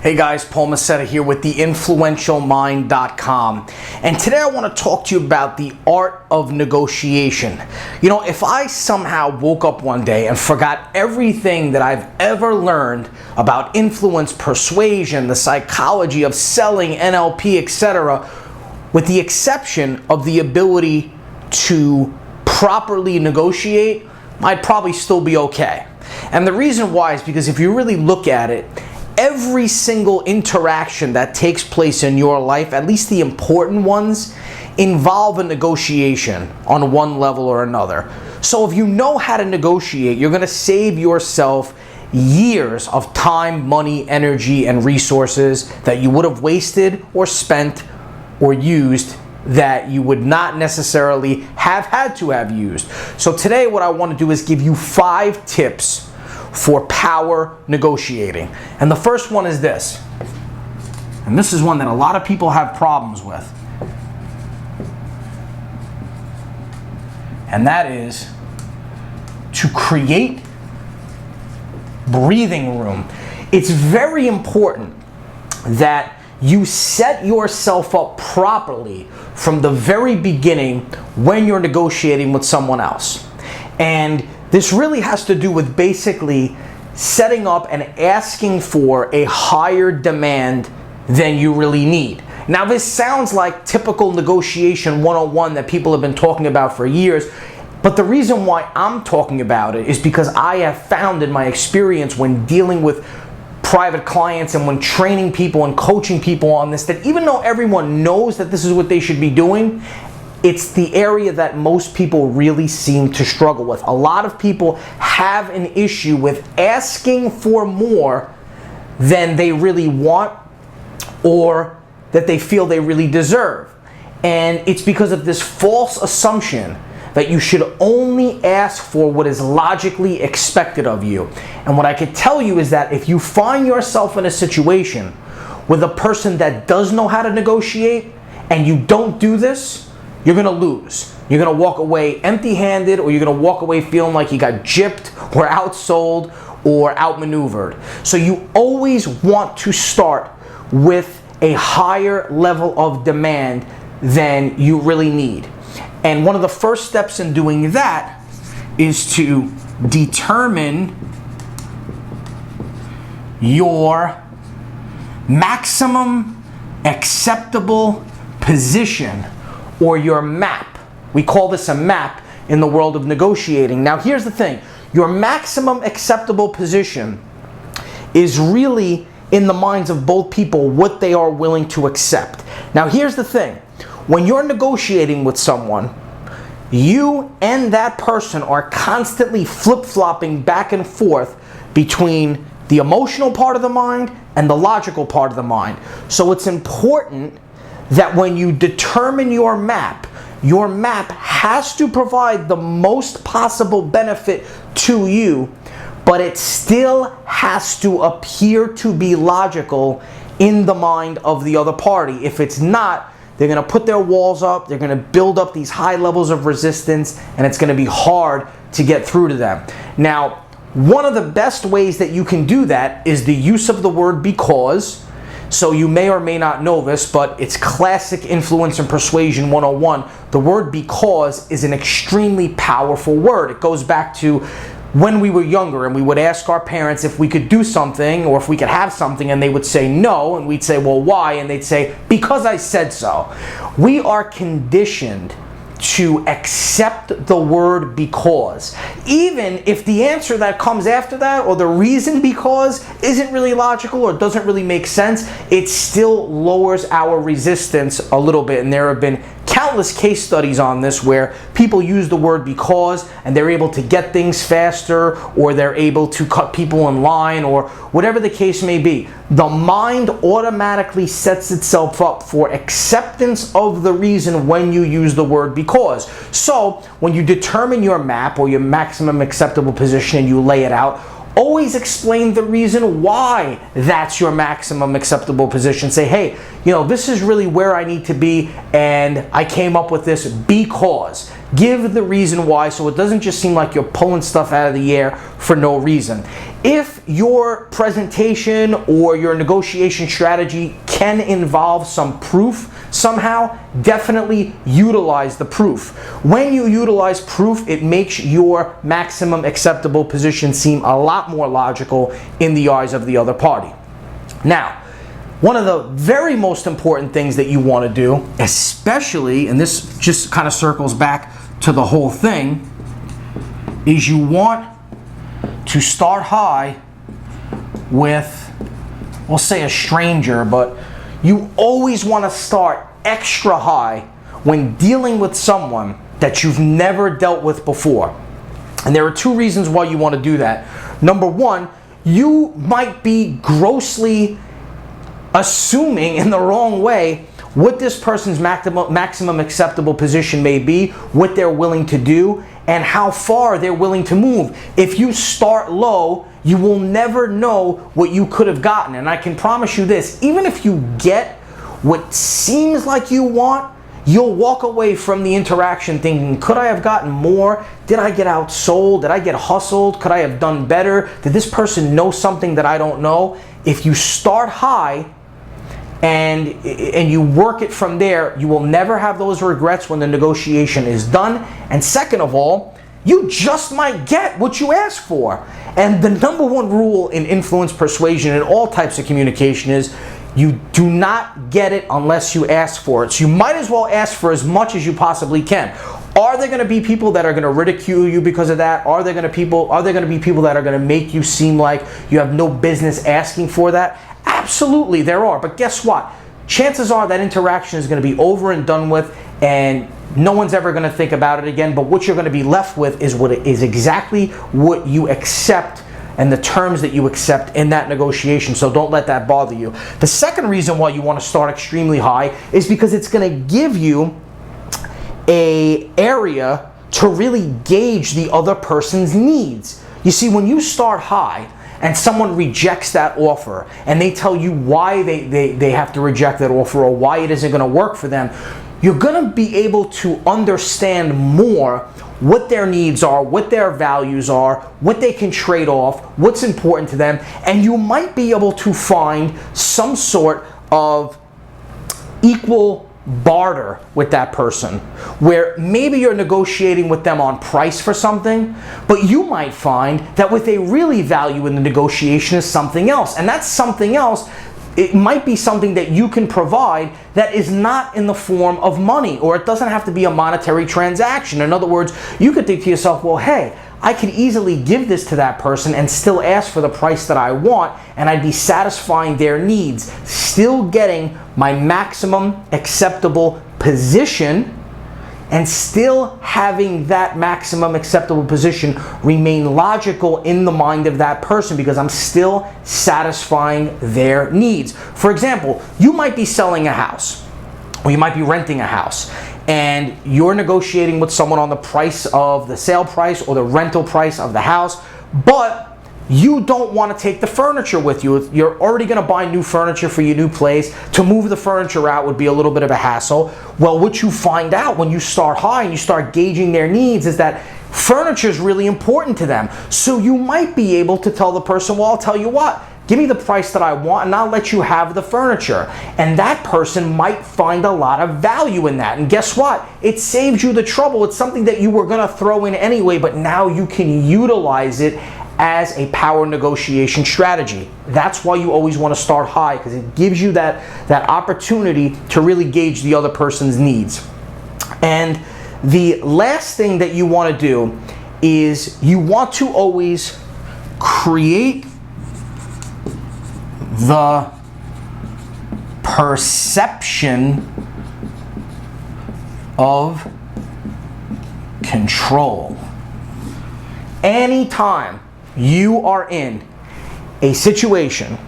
Hey guys, Paul Mascetta here with theinfluentialmind.com, and today I want to talk to you about the art of negotiation. You know, if I somehow woke up one day and forgot everything that I've ever learned about influence, persuasion, the psychology of selling, NLP, etc., with the exception of the ability to properly negotiate, I'd probably still be okay. And the reason why is because if you really look at it, every single interaction that takes place in your life, at least the important ones, involve a negotiation on one level or another. So if you know how to negotiate, you're going to save yourself years of time, money, energy, and resources that you would have wasted or spent or used that you would not necessarily have had to have used. So today what I want to do is give you 5 tips for power negotiating. And the first one is this, and this is one that a lot of people have problems with, and that is to create breathing room. It's very important that you set yourself up properly from the very beginning when you're negotiating with someone else. And this really has to do with basically setting up and asking for a higher demand than you really need. Now, this sounds like typical negotiation 101 that people have been talking about for years, but the reason why I'm talking about it is because I have found in my experience when dealing with private clients and when training people and coaching people on this, that even though everyone knows that this is what they should be doing, it's the area that most people really seem to struggle with. A lot of people have an issue with asking for more than they really want or that they feel they really deserve. And it's because of this false assumption that you should only ask for what is logically expected of you. And what I could tell you is that if you find yourself in a situation with a person that does know how to negotiate and you don't do this, you're going to lose. You're going to walk away empty-handed, or you're going to walk away feeling like you got gypped or outsold or outmaneuvered. So you always want to start with a higher level of demand than you really need. And one of the first steps in doing that is to determine your maximum acceptable position, or your map. We call this a map in the world of negotiating. Now here's the thing, your maximum acceptable position is really in the minds of both people what they are willing to accept. Now here's the thing, when you're negotiating with someone, you and that person are constantly flip-flopping back and forth between the emotional part of the mind and the logical part of the mind. So it's important that when you determine your map has to provide the most possible benefit to you, but it still has to appear to be logical in the mind of the other party. If it's not, they're going to put their walls up, they're going to build up these high levels of resistance, and it's going to be hard to get through to them. Now, one of the best ways that you can do that is the use of the word because. So you may or may not know this, but it's classic influence and persuasion 101. The word because is an extremely powerful word. It goes back to when we were younger and we would ask our parents if we could do something or if we could have something, and they would say no, and we'd say, well, why? And they'd say, because I said so. We are conditioned to accept the word because, even if the answer that comes after that or the reason because isn't really logical or doesn't really make sense, it still lowers our resistance a little bit. And there have been countless case studies on this where people use the word because and they're able to get things faster, or they're able to cut people in line, or whatever the case may be. The mind automatically sets itself up for acceptance of the reason when you use the word because. So when you determine your map or your maximum acceptable position and you lay it out, Always explain the reason why that's your maximum acceptable position. Say, hey, this is really where I need to be, and I came up with this because. Give the reason why, so it doesn't just seem like you're pulling stuff out of the air for no reason. If your presentation or your negotiation strategy can involve some proof somehow, definitely utilize the proof. When you utilize proof, it makes your maximum acceptable position seem a lot more logical in the eyes of the other party. Now, one of the very most important things that you want to do, especially, and this just kind of circles back to the whole thing, is you want to start high with, we'll say a stranger, but you always want to start extra high when dealing with someone that you've never dealt with before. And there are two reasons why you want to do that. Number one, you might be grossly assuming in the wrong way what this person's maximum acceptable position may be, what they're willing to do, and how far they're willing to move. If you start low, you will never know what you could have gotten. And I can promise you this, even if you get what seems like you want, you'll walk away from the interaction thinking, could I have gotten more? Did I get outsold? Did I get hustled? Could I have done better? Did this person know something that I don't know? If you start high and you work it from there, you will never have those regrets when the negotiation is done. And second of all, you just might get what you ask for. And the number one rule in influence, persuasion, and all types of communication is you do not get it unless you ask for it. So you might as well ask for as much as you possibly can. Are there going to be people that are going to ridicule you because of that? Are there going to be people that are going to make you seem like you have no business asking for that? Absolutely, there are. But guess what? Chances are that interaction is going to be over and done with, and no one's ever going to think about it again. But what you're going to be left with is exactly what you accept and the terms that you accept in that negotiation. So don't let that bother you. The second reason why you want to start extremely high is because it's going to give you an area to really gauge the other person's needs. You see, when you start high and someone rejects that offer and they tell you why they have to reject that offer or why it isn't going to work for them, you're going to be able to understand more what their needs are, what their values are, what they can trade off, what's important to them, and you might be able to find some sort of equal barter with that person, where maybe you're negotiating with them on price for something, but you might find that what they really value in the negotiation is something else, and that something else, it might be something that you can provide that is not in the form of money, or it doesn't have to be a monetary transaction. In other words, you could think to yourself, well, hey, I could easily give this to that person and still ask for the price that I want, and I'd be satisfying their needs, still getting my maximum acceptable position, and still having that maximum acceptable position remain logical in the mind of that person because I'm still satisfying their needs. For example, you might be selling a house, or you might be renting a house, and you're negotiating with someone on the price of the sale price or the rental price of the house, but you don't want to take the furniture with you. You're already going to buy new furniture for your new place. To move the furniture out would be a little bit of a hassle. Well, what you find out when you start high and you start gauging their needs is that furniture is really important to them. So you might be able to tell the person, well, I'll tell you what, give me the price that I want and I'll let you have the furniture. And that person might find a lot of value in that. And guess what? It saves you the trouble. It's something that you were going to throw in anyway, but now you can utilize it as a power negotiation strategy. That's why you always want to start high, because it gives you that opportunity to really gauge the other person's needs. And the last thing that you want to do is you want to always create the perception of control. Anytime you are in a situation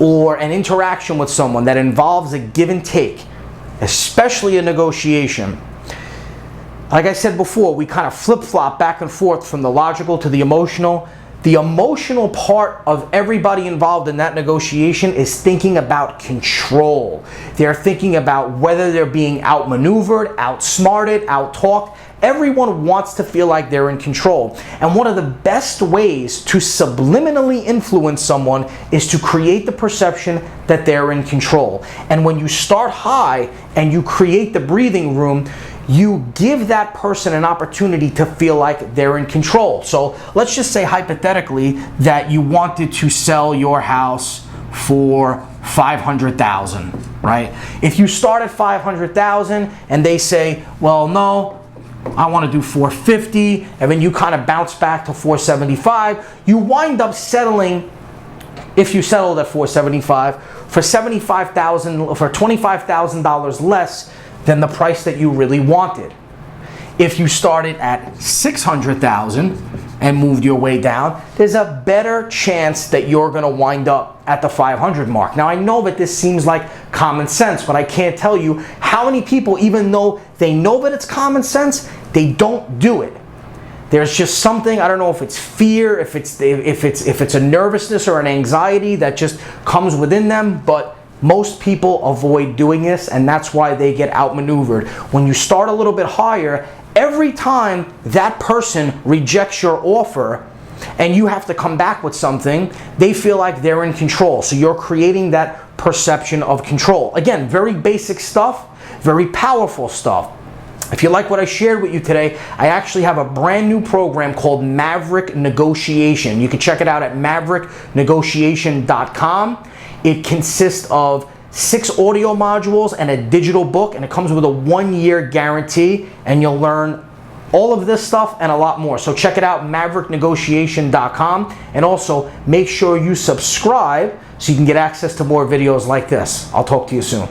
or an interaction with someone that involves a give and take, especially a negotiation, like I said before, we kind of flip-flop back and forth from the logical to the emotional. The emotional part of everybody involved in that negotiation is thinking about control. They're thinking about whether they're being outmaneuvered, outsmarted, outtalked. Everyone wants to feel like they're in control. And one of the best ways to subliminally influence someone is to create the perception that they're in control. And when you start high and you create the breathing room, you give that person an opportunity to feel like they're in control. So let's just say hypothetically that you wanted to sell your house for $500,000, right? If you start at $500,000 and they say, well, no, I want to do $450,000, and then you kind of bounce back to $475,000, you wind up settling, if you settled at $475,000, for $75,000, for $25,000 less than the price that you really wanted. If you started at $600,000 and moved your way down, there's a better chance that you're going to wind up at the 500 mark. Now I know that this seems like common sense, but I can't tell you how many people, even though they know that it's common sense, they don't do it. There's just something, I don't know if it's fear, if it's a nervousness or an anxiety that just comes within them, but most people avoid doing this, and that's why they get outmaneuvered. When you start a little bit higher, every time that person rejects your offer and you have to come back with something, they feel like they're in control. So you're creating that perception of control. Again, very basic stuff, very powerful stuff. If you like what I shared with you today, I actually have a brand new program called Maverick Negotiation. You can check it out at mavericknegotiation.com. It consists of 6 audio modules and a digital book, and it comes with a 1-year guarantee, and you'll learn all of this stuff and a lot more. So check it out, mavericknegotiation.com, and also make sure you subscribe so you can get access to more videos like this. I'll talk to you soon.